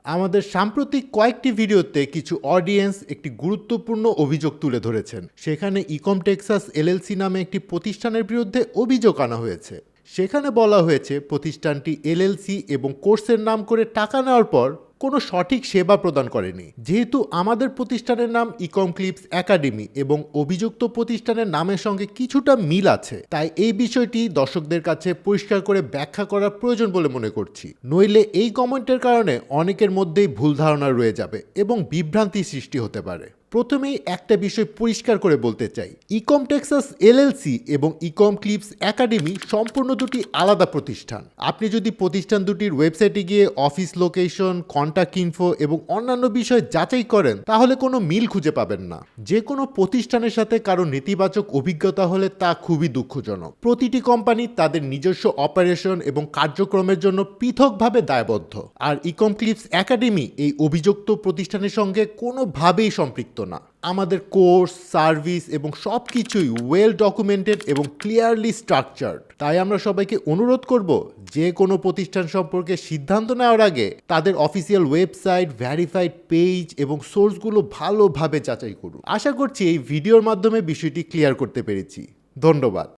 আমাদের সাম্প্রতিক কয়েকটি ভিডিওতে কিছু অডিয়েন্স একটি গুরুত্বপূর্ণ অভিযোগ তুলে ধরেছেন। সেখানে ইকম টেক্সাস এলএলসি নামে একটি প্রতিষ্ঠানের বিরুদ্ধে অভিযোগ আনা হয়েছে। সেখানে বলা হয়েছে প্রতিষ্ঠানটি এলএলসি এবং কোর্সের নাম করে টাকা নেওয়ার পর কোনো সঠিক সেবা প্রদান করেনি। যেহেতু আমাদের প্রতিষ্ঠানের নাম ইকম ক্লিপস একাডেমি এবং অভিযুক্ত প্রতিষ্ঠানের নামের সঙ্গে কিছুটা মিল আছে, তাই এই বিষয়টি দর্শকদের কাছে পরিষ্কার করে ব্যাখ্যা করার প্রয়োজন বলে মনে করছি। নইলে এই কমেন্টের কারণে অনেকের মধ্যেই ভুল ধারণা রয়ে যাবে এবং বিভ্রান্তি সৃষ্টি হতে পারে। প্রথমেই একটা বিষয় পরিষ্কার করে বলতে চাই, ইকম টেক্সাস এলএলসি এবং ইকম ক্লিপস একাডেমি সম্পূর্ণ দুটি আলাদা প্রতিষ্ঠান। আপনি যদি প্রতিষ্ঠান দুটির ওয়েবসাইটে গিয়ে অফিস লোকেশন, কন্ট্যাক্ট ইনফো এবং অন্যান্য বিষয় যাচাই করেন তাহলে কোনো মিল খুঁজে পাবেন না। যে কোনো প্রতিষ্ঠানের সাথে কারো নেতিবাচক অভিজ্ঞতা হলে তা খুবই দুঃখজনক। প্রতিটি কোম্পানি তাদের নিজস্ব অপারেশন এবং কার্যক্রমের জন্য পৃথকভাবে দায়বদ্ধ, আর ইকম ক্লিপস একাডেমি এই অভিযুক্ত প্রতিষ্ঠানের সঙ্গে কোনোভাবেই সম্পৃক্ত না। আমাদের কোর্স, সার্ভিস এবং সব কিছুই ওয়েল ডকুমেন্টেড এবং ক্লিয়ারলি স্ট্রাকচার্ড। তাই আমরা সবাইকে অনুরোধ করব, যে কোনো প্রতিষ্ঠান সম্পর্কে সিদ্ধান্ত নেওয়ার আগে তাদের অফিসিয়াল ওয়েবসাইট, ভেরিফাইড পেজ এবং সোর্সগুলো ভালোভাবে যাচাই করুন। আশা করছি এই ভিডিওর মাধ্যমে বিষয়টি ক্লিয়ার করতে পেরেছি। ধন্যবাদ।